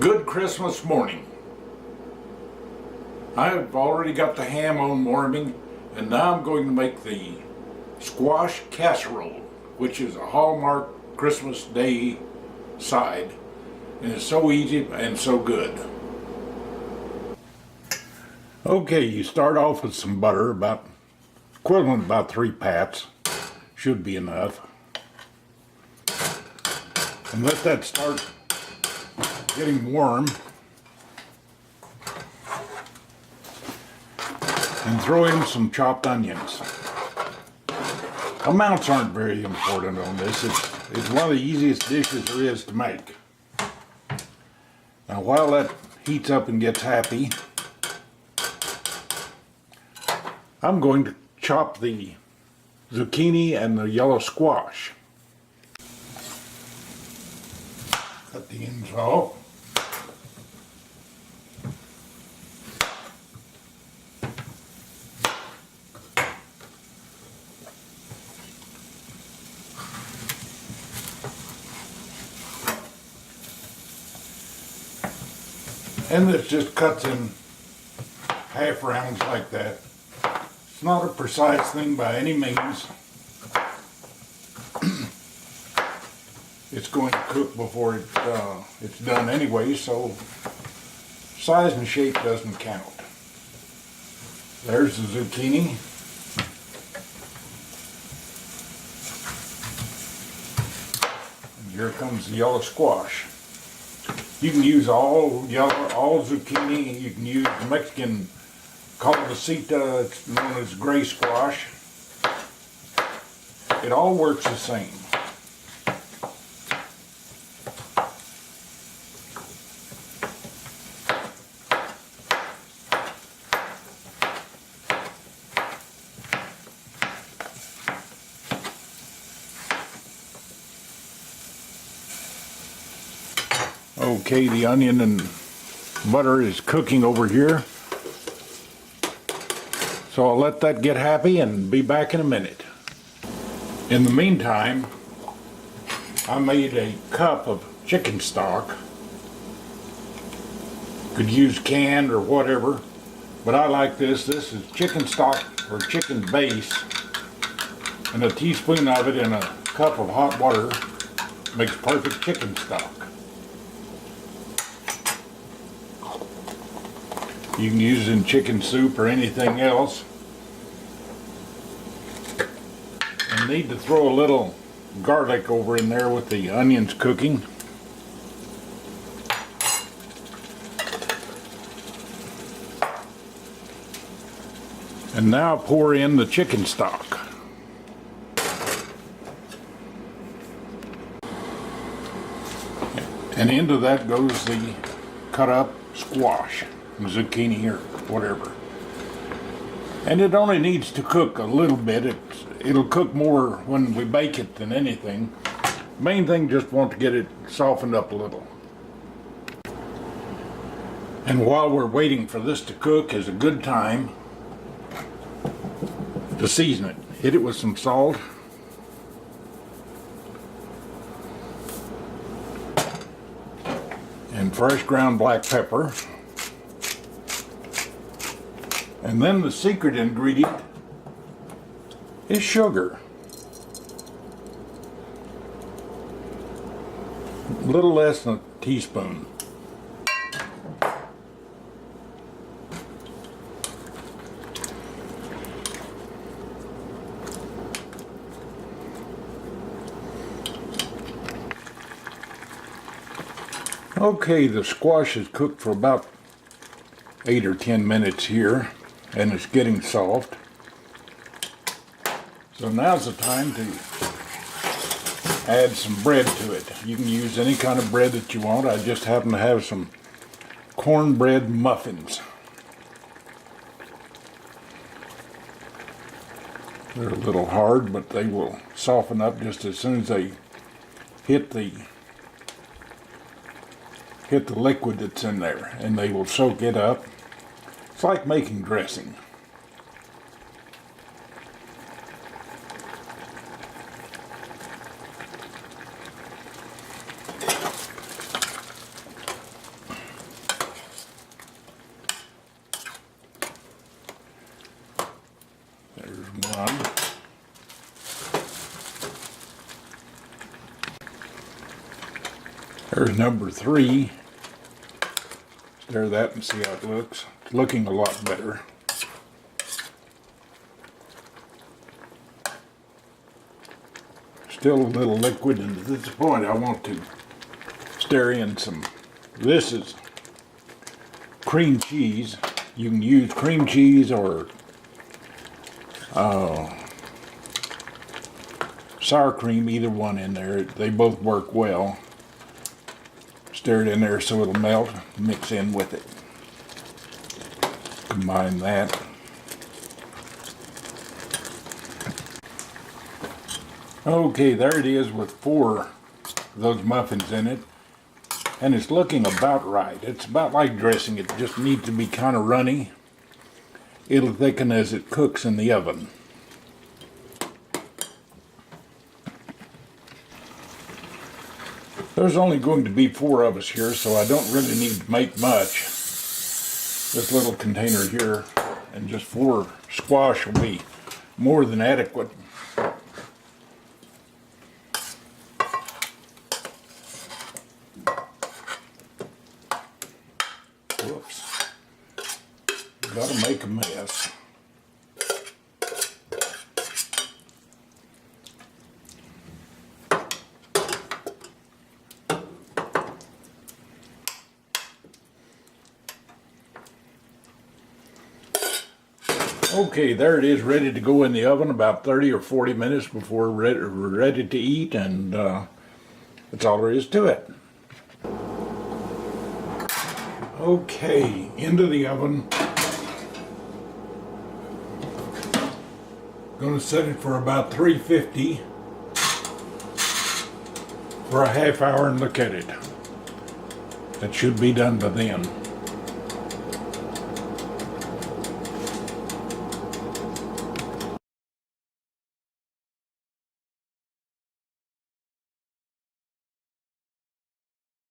Good Christmas morning. I've already got the ham on warming, and now I'm going to make the squash casserole, which is a hallmark Christmas Day side, and it's so easy and so good. Okay, you start off with some butter, about equivalent about 3 pats, should be enough, and let that start getting warm, and throw in some chopped onions. Amounts aren't very important on this. It's one of the easiest dishes there is to make. Now while that heats up and gets happy, I'm going to chop the zucchini and the yellow squash. Cut the ends off. And this just cuts in half rounds like that. It's not a precise thing by any means. It's going to cook before it's done anyway, so size and shape doesn't count. There's the zucchini. And here comes the yellow squash. You can use all zucchini. You can use the Mexican calabacita, it's known as gray squash. It all works the same. Okay, the onion and butter is cooking over here. So I'll let that get happy and be back in a minute. In the meantime, I made a cup of chicken stock. Could use canned or whatever, but I like this. This is chicken stock or chicken base, and a teaspoon of it in a cup of hot water makes perfect chicken stock. You can use it in chicken soup or anything else. And need to throw a little garlic over in there with the onions cooking. And now pour in the chicken stock. And into that goes the cut up squash, zucchini or whatever. And it only needs to cook a little bit. It'll cook more when we bake it than anything. Main thing, just want to get it softened up a little. And while we're waiting for this to cook is a good time to season it. Hit it with some salt. And fresh ground black pepper. And then the secret ingredient is sugar. A little less than a teaspoon. Okay, the squash is cooked for about 8 or 10 minutes here, and it's getting soft. So now's the time to add some bread to it. You can use any kind of bread that you want. I just happen to have some cornbread muffins. They're a little hard, but they will soften up just as soon as they hit the liquid that's in there, and they will soak it up. It's like making dressing. There's number 3. Stir that and see how it looks. It's looking a lot better. Still a little liquid, and at this point I want to stir in some. This is cream cheese. You can use cream cheese or sour cream, either one in there. They both work well. Stir it in there so it'll melt, mix in with it. Combine that. Okay, there it is with 4 of those muffins in it. And it's looking about right. It's about like dressing. It just needs to be kind of runny. It'll thicken as it cooks in the oven. There's only going to be 4 of us here, so I don't really need to make much. This little container here, and just 4 squash will be more than adequate. Whoops. Gotta make a mess. Okay, there it is, ready to go in the oven about 30 or 40 minutes before we're ready to eat, and that's all there is to it. Okay, into the oven. Going to set it for about 350 for a half hour and look at it. That should be done by then.